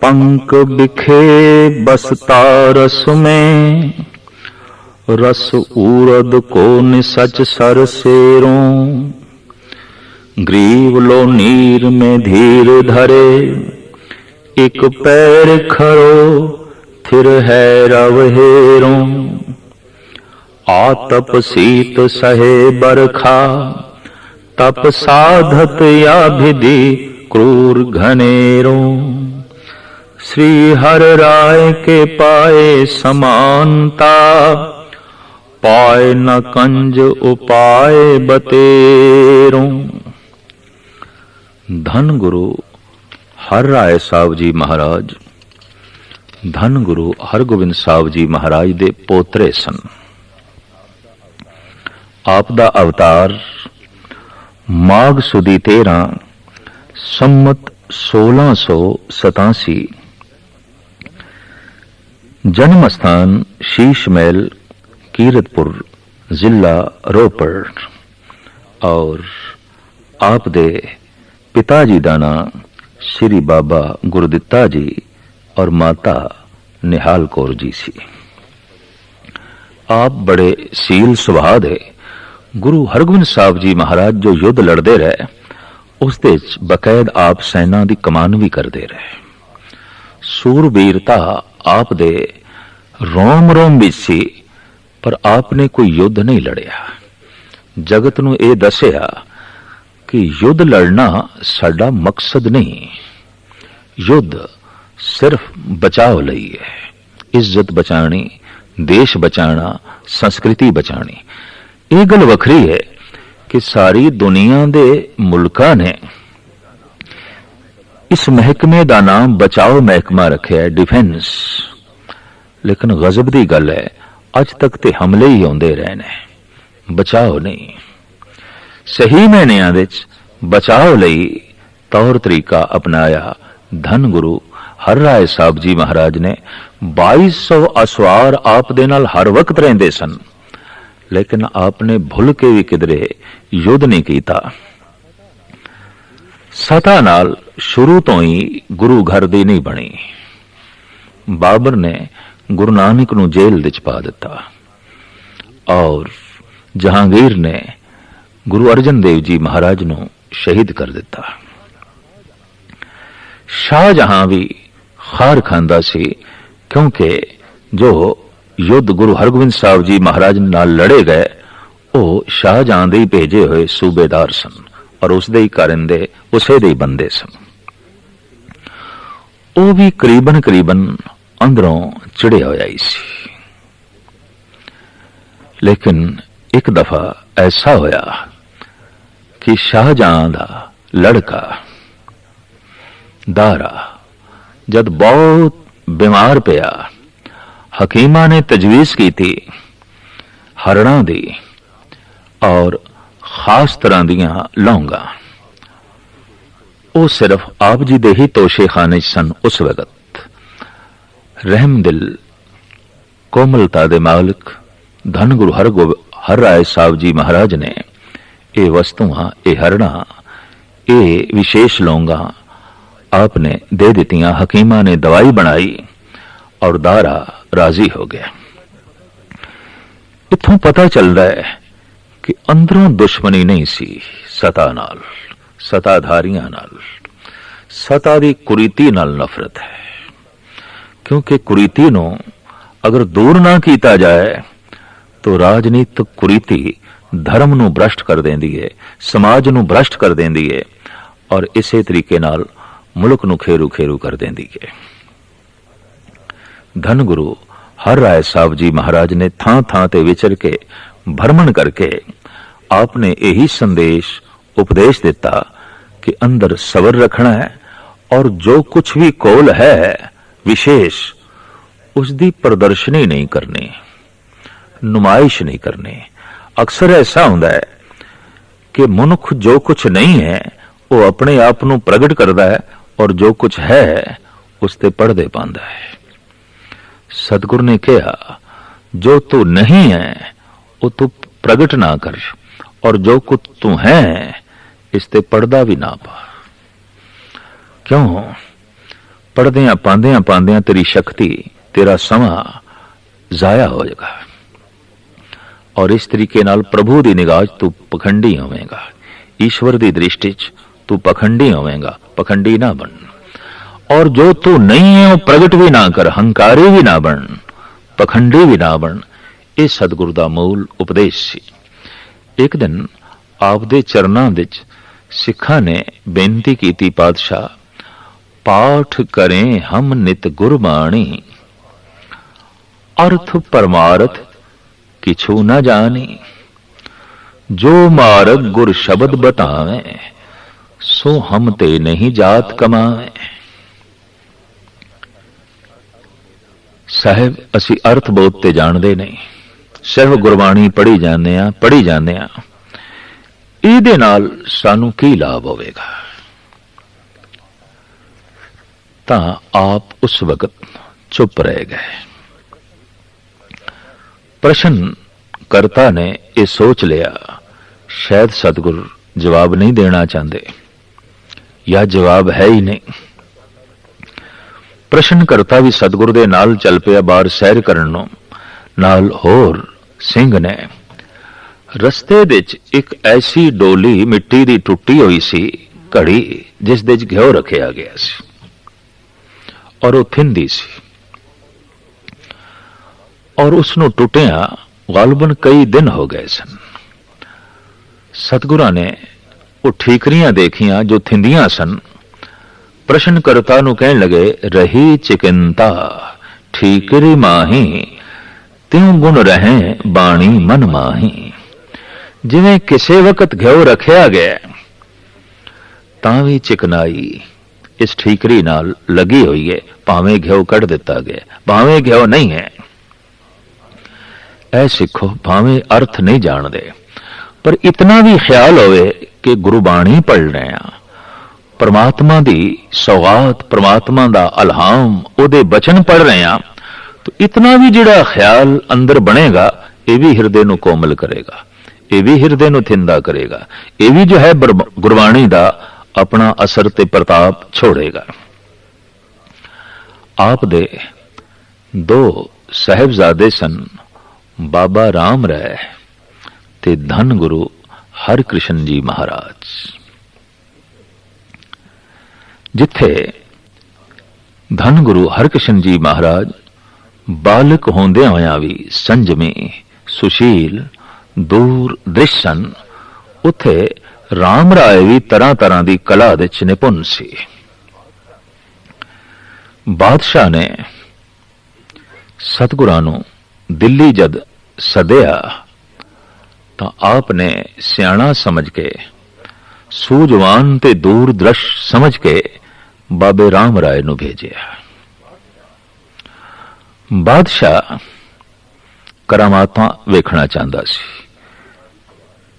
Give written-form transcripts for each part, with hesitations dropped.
पंक बिखे बसता रस में, रस उरद को निसच सर सेरों। ग्रीव लो नीर में धीर धरे, एक पैर खरो फिर है रवहेरों। आतप शीत सहे बरखा, तप साधत या विधि क्रूर घनेरों। श्री हर राय के पाए समानता, पाए न कंज उपाय बतेरों। धन गुरु हर राय साहब जी महाराज, धन गुरु हरगोबिंद साहब जी महाराज दे पोतरे सन। आप दा अवतार माघ सुदी 13 संमत 1687। जन्म स्थान शीश महल कीरतपुर जिला रोपड़। और आप दे पिताजी दा नाम श्री बाबा गुरदित्ता जी और माता निहाल कौर जी सी। आप बड़े सील सुभाव दे गुरु हरगोबिंद साहब जी महाराज जो युद्ध लड़ते रहे, उसदे बकायद आप सेना की कमान भी करते रहे। सूरबीरता आप दे रोम रोम विच सी, पर आपने कोई युद्ध नहीं लड़िया। जगत नूं यह दसिया कि युद्ध लड़ना साडा मकसद नहीं, युद्ध सिर्फ बचाव लई है। इज्जत बचानी, देश बचाना, संस्कृति बचानी। यह गल वखरी है कि सारी दुनिया दे मुल्कां ने इस महकमे का नाम बचाव महकमा रखा है, डिफेंस। लेकिन गजब की गल है, अज तक ते हमले ही आउंदे रहे ने, बचाव नहीं। सही महीनिਆਂ विच बचाव लई तौर तरीका अपनाया धन गुरु हर राय साहब जी महाराज ने। 2200 असवार आप दे नाल हर वक्त रहंदे सन, लेकिन आपने भुल के भी किधरे युद्ध नहीं कीता। सता नाल शुरू तो ही गुरु घर दी नहीं बनी। बाबर ने गुरु नानक नूं जेल विच पा दिता और जहांगीर ने गुरु अर्जन देव जी महाराज नूं शहीद कर दिता। शाहजहां भी खार खांदा सी, क्योंकि जो युद्ध गुरु हरगोबिंद साहब जी महाराज नाल लड़े गए वो शाहजहां दे भेजे हुए सूबेदार सन और उसदे ही कारिंदे उसे दे बंदे सन। वो भी करीबन करीबन अंदरों चिड़िया होया ही सी। लेकिन एक दफा ऐसा होया कि शाहजहां दा लड़का दारा जद बहुत बीमार पिया, हकीमा ने तजवीज की थी हरणां दी और खास तरह दियां लौंगा। वो सिर्फ आप जी दे ही तोशे खाने सन। उस वक्त रहम दिल कोमलता दे मालिक धन गुरु हर राय साहब जी महाराज ने ये वस्तुआं, ये हरणां, ये विशेष लौंगा आपने दे दितियां। हकीमा ने दवाई बनाई और दारा राजी हो गया। इत्थों पता चल रहा है कि अंदरों दुश्मनी नहीं सी सता नाल, सताधारियां नाल। सता दी कुरीति नाल नफरत है, क्योंकि कुरीति नूं अगर दूर ना कीता जाए तो राजनीतिक कुरीति धर्म नूं भ्रष्ट कर देंदी है, समाज नूं भ्रष्ट कर देंदी है और इसे तरीके नाल मुल्क नूं खेरू खेरू कर देंदी है। धन गुरु हर राय साहब जी महाराज ने थां थां ते विचर के भ्रमण करके आपने यही संदेश उपदेश दिता कि अंदर सबर रखना है और जो कुछ भी कोल है विशेष उसकी प्रदर्शनी नहीं करनी, नुमाइश नहीं करनी। अक्सर ऐसा होता है कि मनुख जो कुछ नहीं है वो अपने आप को प्रगट करता है और जो कुछ है उसते पर्दे पांदा है। सतगुरु ने कहा जो तू नहीं है वो तू प्रगट ना कर और जो कुछ तू है इसते पर्दा भी ना पा। क्यों? पढ़दियां पांदियां पांदियां तेरी शक्ति, तेरा समा जाया होएगा और इस तरीके नाल प्रभु दी निगाह तू पखंडी होवेगा। ईश्वर दी दृष्टि च तू पखंडी होवेगा, पखंडी ना बन। और जो तू नहीं है वो प्रगट भी ना कर, हंकारी भी ना बन, पखंडी भी ना बन। ਇਹ ਸਤਿਗੁਰੂ ਦਾ ਮੂਲ ਉਪਦੇਸ਼ ਸੀ। ਇੱਕ ਦਿਨ ਆਪ ਦੇ ਚਰਨਾਂ ਵਿੱਚ ਸਿੱਖਾਂ ਨੇ ਬੇਨਤੀ ਕੀਤੀ, ਪਾਤਸ਼ਾਹ ਪਾਠ ਕਰੇ ਹਮ ਨਿਤ ਗੁਰਬਾਣੀ, ਅਰਥ ਪਰਮਾਰਥ ਕਿਛੂ ਨਾ ਜਾਣੀ, ਜੋ ਮਾਰਗ ਗੁਰ ਸ਼ਬਦ ਬਤਾਵੇ, ਸੋ ਹਮ ਤੇ ਨਹੀਂ ਜਾਤ ਕਮਾਵੇ। ਸਾਹਿਬ ਅਸੀਂ ਅਰਥ ਬੋਧ ਤੇ ਜਾਣਦੇ ਨਹੀਂ, ਸਿਰਫ ਗੁਰਬਾਣੀ ਪੜ੍ਹੀ ਜਾਂਦੇ ਆ, ਪੜ੍ਹੀ ਜਾਂਦੇ ਆ, ਇਹਦੇ ਨਾਲ ਸਾਨੂੰ ਕੀ ਲਾਭ ਹੋਵੇਗਾ? ਤਾਂ ਆਪ ਉਸ ਵਕਤ ਚੁੱਪ ਰਹਿ ਗਏ। ਪ੍ਰਸ਼ਨ ਕਰਤਾ ਨੇ ਇਹ ਸੋਚ ਲਿਆ ਸ਼ਾਇਦ ਸਤਿਗੁਰ ਜਵਾਬ ਨਹੀਂ ਦੇਣਾ ਚਾਹੁੰਦੇ ਜਾਂ ਜਵਾਬ ਹੈ ਹੀ ਨਹੀਂ। ਪ੍ਰਸ਼ਨ ਕਰਤਾ ਵੀ ਸਤਿਗੁਰ ਦੇ ਨਾਲ ਚੱਲ ਪਿਆ ਬਾਹਰ ਸੈਰ ਕਰਨ ਨੂੰ। ਨਾਲ ਹੋਰ ਸਿੰਘ ਨੇ। ਰਸਤੇ ਵਿੱਚ ਇੱਕ ਐਸੀ ਡੋਲੀ ਮਿੱਟੀ ਦੀ ਟੁੱਟੀ ਹੋਈ ਸੀ ਘੜੀ, ਜਿਸ ਦੇ ਵਿੱਚ ਘਿਓ ਰੱਖਿਆ ਗਿਆ ਸੀ ਔਰ ਉਹ ਥਿੰਦੀ ਸੀ ਔਰ ਉਸ ਨੂੰ ਟੁੱਟਿਆ ਗਾਲਬਨ ਕਈ ਦਿਨ ਹੋ ਗਏ ਸਨ। ਸਤਿਗੁਰਾਂ ਨੇ ਉਹ ਠੀਕਰੀਆਂ ਦੇਖੀਆਂ ਜੋ ਥਿੰਦੀਆਂ ਸਨ। ਪ੍ਰਸ਼ਨ ਕਰਤਾ ਨੂੰ ਕਹਿਣ ਲਗੇ, ਰਹੀ ਚਿਕਿੰਤਾ ਠੀਕਰੀ ਮਾਹੀ, ਤਿਉ ਗੁਣ ਰਹੇ ਬਾਣੀ ਮਨ ਮਾਹੀ। ਜਿਵੇਂ ਕਿਸੇ ਵਕਤ ਘਿਓ ਰੱਖਿਆ ਗਿਆ ਤਾਂ ਵੀ ਚਿਕਨਾਈ ਇਸ ਠੀਕਰੀ ਨਾਲ ਲੱਗੀ ਹੋਈ ਹੈ, ਭਾਵੇਂ ਘਿਓ ਕੱਢ ਦਿੱਤਾ ਗਿਆ, ਭਾਵੇਂ ਘਿਓ ਨਹੀਂ ਹੈ। ਐ ਸਿੱਖੋ, ਭਾਵੇਂ ਅਰਥ ਨਹੀਂ ਜਾਣਦੇ ਪਰ ਇਤਨਾ ਵੀ ਖਿਆਲ ਹੋਵੇ ਕਿ ਗੁਰਬਾਣੀ ਪੜ੍ਹ ਰਹੇ ਆ, परमात्मा दी सौगात, परमात्मा दा अलहाम, ओदे बचन पढ़ रहे हैं, तो इतना भी जिहड़ा ख्याल अंदर बनेगा ये भी हिरदे नूं कोमल करेगा, ये भी हिरदे नूं थिंदा करेगा, ये भी जो है गुरबाणी दा अपना असर ते प्रताप छोड़ेगा। आप दे दो साहिबजादे सन, बाबा राम राय ते धन गुरु हरकृष्ण जी महाराज। जिथे धन गुरु हरकृष्ण जी महाराज बालक होंदे होया भी संजमी, सुशील, दूर दृश सन, उथे राम राय भी तरह तरह की कला दे निपुण सी। बादशाह ने सतगुरां नूं दिल्ली जद सदया तो आपने सियाणा समझ के, सूझवान ते दूरदृश समझ के बाबे राम राय नूं भेजिया। बादशाह करामातां वेखना चाहता सी।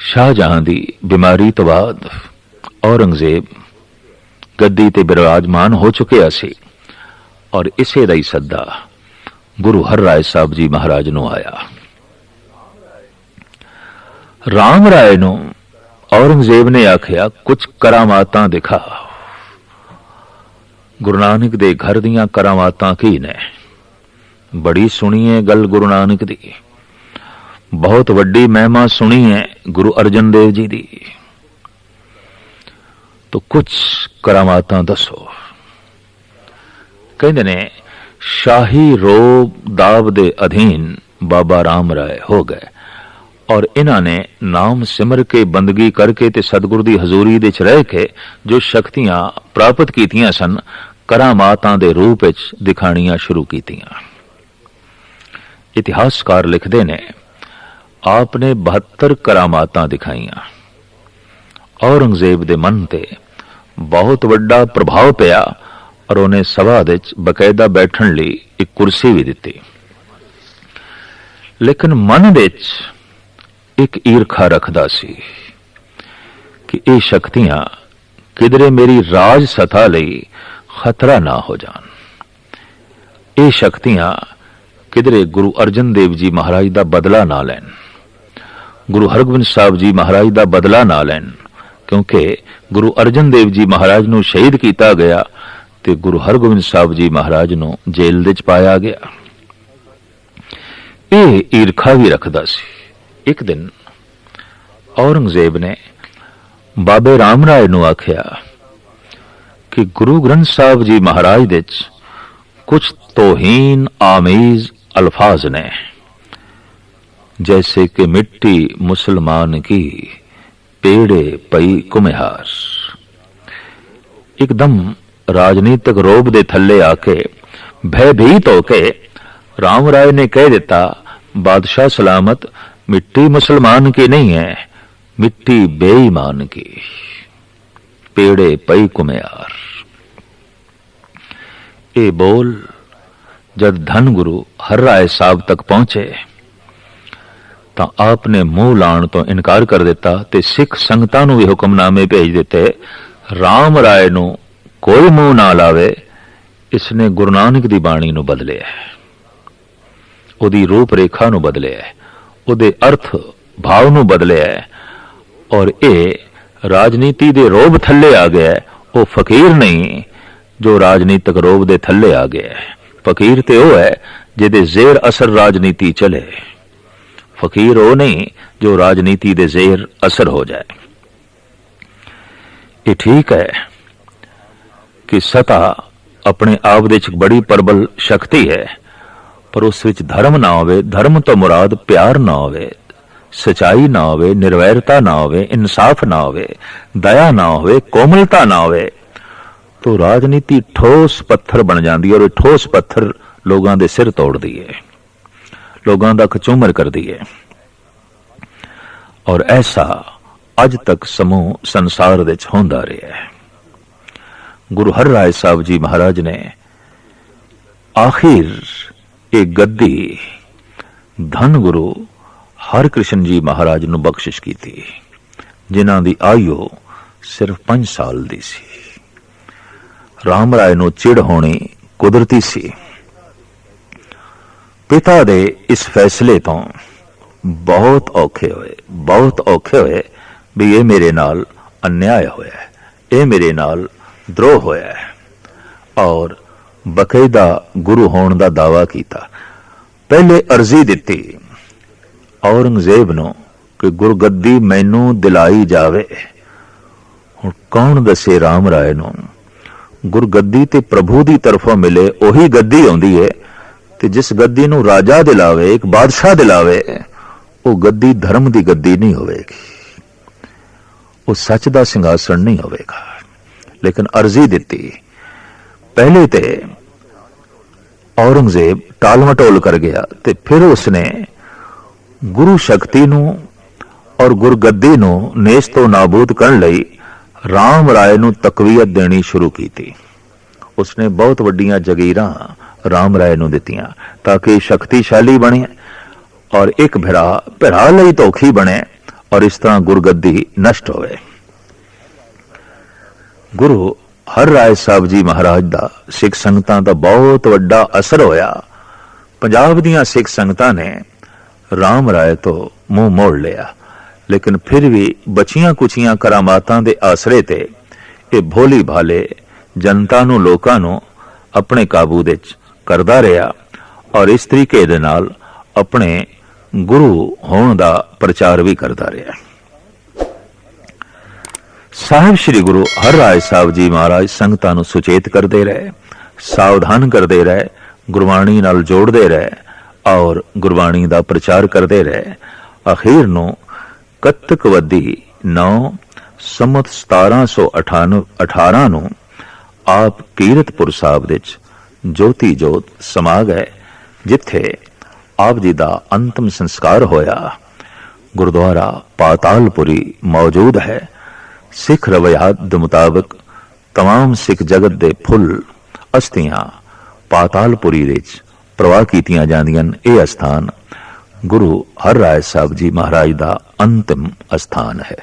शाहजहां दी बीमारी तो बाद औरंगजेब गद्दी ते विराजमान हो चुकिया सी और इसे दा ही सद्दा गुरु हर राय साहब जी महाराज नूं आया। राम राय नूं औरंगजेब ने आखिया, कुछ करामातां दिखा। गुरु नानक दे घर दियां करामातां की ने? बड़ी सुनी है गल गुरु नानक दी, बहुत वड्डी महिमा सुनी है गुरु अर्जन देव जी दी, तो कुछ करामातां दसो। कहंदे ने शाही रोब दाब दे अधीन बाबा राम राय हो गए और इन्हां ने नाम सिमर के बंदगी करके ते सतगुरु दी हजूरी दे च रह के जो शक्तियां प्राप्त कीतियां सन, करामातां दे रूप विच दिखाणियां शुरू कीतियां। इतिहासकार लिखदे ने आपने 72 करामातां दिखाईयां। औरंगजेब दे मन ते बहुत वड्डा प्रभाव पिया और उन्हें सभा दे च बकायदा बैठण लई एक कुर्सी भी दित्ती। लेकिन मन दे च एक ईरखा रखदा सी कि ये शक्तियां किधरे मेरी राज सथा लई खतरा ना हो जान। ये शक्तियां किधरे गुरु अर्जन देव जी महाराज दा बदला ना लैन, गुरु हरगोबिंद साहब जी महाराज दा बदला ना लैन, क्योंकि गुरु अर्जन देव जी महाराज नूं शहीद किया गया ਤੇ ਗੁਰੂ ਹਰਗੋਬਿੰਦ ਸਾਹਿਬ ਜੀ ਮਹਾਰਾਜ ਨੂੰ ਜੇਲ੍ਹ ਦੇ ਚ ਪਾਇਆ ਗਿਆ। ਇਹ ਈਰਖਾ ਵੀ ਰੱਖਦਾ ਸੀ। ਇੱਕ ਦਿਨ ਔਰੰਗਜ਼ੇਬ ਨੇ ਬਾਬੇ ਰਾਮ ਰਾਏ ਨੂੰ ਆਖਿਆ ਕਿ ਗੁਰੂ ਗ੍ਰੰਥ ਸਾਹਿਬ ਜੀ ਮਹਾਰਾਜ ਦੇ ਚ कुछ तोहीन आमीज अल्फाज ने, जैसे कि मिट्टी मुसलमान की पेड़े पई कुम्हार। एकदम राजनीतिक रोब दे थल्ले आके भयभीत होके राम राय ने कह दिता, बादशाह सलामत, मिट्टी मुसलमान की नहीं है, मिट्टी बेईमान की, पेड़े पई कुम्हार। ਇਹ ਬੋਲ ਜਦ ਧੰਨ ਗੁਰੂ ਹਰ ਰਾਏ ਸਾਹਿਬ ਤੱਕ ਪਹੁੰਚੇ ਤਾਂ ਆਪ ਨੇ ਮੂੰਹ ਲਾਣ ਤੋਂ ਇਨਕਾਰ ਕਰ ਦਿੱਤਾ ਤੇ ਸਿੱਖ ਸੰਗਤਾਂ ਨੂੰ ਵੀ ਹੁਕਮਨਾਮੇ ਭੇਜ ਦਿੱਤੇ, ਰਾਮ ਰਾਏ ਨੂੰ ਕੋਈ ਮੂੰਹ ਨਾ ਲਾਵੇ, ਇਸਨੇ ਗੁਰੂ ਨਾਨਕ ਦੀ ਬਾਣੀ ਨੂੰ ਬਦਲਿਆ, ਉਹਦੀ ਰੂਪ ਰੇਖਾ ਨੂੰ ਬਦਲਿਆ, ਉਹਦੇ ਅਰਥ ਭਾਵ ਨੂੰ ਬਦਲਿਆ, ਔਰ ਇਹ ਰਾਜਨੀਤੀ ਦੇ ਰੋਬ ਥੱਲੇ ਆ ਗਿਆ। ਉਹ ਫਕੀਰ ਨਹੀਂ जो राजनीतिक रोब दे थल्ले आ गया है। फकीर ते वो है जिहदे जेर असर राजनीति चले, फकीर वो नहीं जो राजनीति दे जेर असर हो जाए। ये ठीक है कि सत्ता अपने आप दे बड़ी प्रबल शक्ति है, पर उस विच धर्म ना होवे, धर्म तो मुराद प्यार ना होवे, सच्चाई ना होवे, निर्वैरता ना होवे, इंसाफ ना होवे, दया ना होवे, कोमलता ना होवे, तो राजनीति ठोस पत्थर बन जाती है। और ठोस पत्थर लोगों के सिर तोड़ती है, लोगों का कचूमर करती है। और ऐसा अज तक समूह संसार विच होंदा रहा है। गुरु हर राय साहब जी महाराज ने आखिर एक गद्दी धन गुरु हरकृष्ण जी महाराज नूं बख्शिश की थी, जिन्हां दी आयु सिर्फ 5 साल दी सी। राम राय नूं चिड़ होनी कुदरती सी। पिता दे इस फैसले तो बहुत औखे होए भी ये मेरे नाल अन्याय होया है, ये मेरे नाल द्रोह होया है, और बकायदा गुरु होने का दावा किया। पहले अर्जी दिती औरंगजेब नूं कि गुरगद्दी मैनू दिलाई जावे। हुण कौन दसे राम राय नूं गुरगद्दी ते प्रभु की तरफों मिले उही गद्दी आउंदी है, ते जिस गद्दी नूं राजा दिलावे, एक बादशाह दिलावे, वो गद्दी धर्म की गद्दी नहीं होवेगी, वो सच का सिंघासन नहीं होवेगा। लेकिन अर्जी दिती, पहले ते औरंगजेब टाल मटोल कर गया, ते फिर उसने गुरु शक्ति नूं और गुरगद्दी नूं नेस तो नाबूद करने लई राम राय नूं तकवीयत देनी शुरू की थी। उसने बहुत वड्डियां जगीरां राम राय नूं दित्तियां ताकि शक्तिशाली बने और एक भिरा लई धोखी बने, और इस तरह गुरगद्दी नष्ट होवे। गुरु हर राय साहब जी महाराज दा सिख संगतां दा बहुत वड्डा असर होया। पंजाब दीयां सिख संगतां ने राम राय तो मुंह मोड़ लिया, लेकिन फिर भी बचियां कुछियां करामातां दे आसरे ते ये भोली भाले जनता नूं लोकां नूं अपने काबू दे करदा रहा, और इस तरीके दे नाल अपने गुरु होण दा प्रचार भी करदा रहा। साहिब श्री गुरु हर राय साहब जी महाराज संगतां नूं सुचेत करदे रहे, सावधान करदे रहे, गुरबाणी नाल जोड़दे रहे और गुरबाणी दा प्रचार करदे रहे। अखीर नूं कत्तक वधी 9 संमत 1718 नूं आप कीरतपुर साहब विच ज्योति जोत समा गए, जिथे आप जी दा अंतिम संस्कार होया। गुरुद्वारा पातालपुरी मौजूद है। सिख रवायत दे मुताबिक तमाम सिख जगत दे फुल अस्थियां पातालपुरी विच प्रवाह कीतियां जांदियां। यह स्थान गुरु हर राय साहब जी महाराज दा अंतिम स्थान है।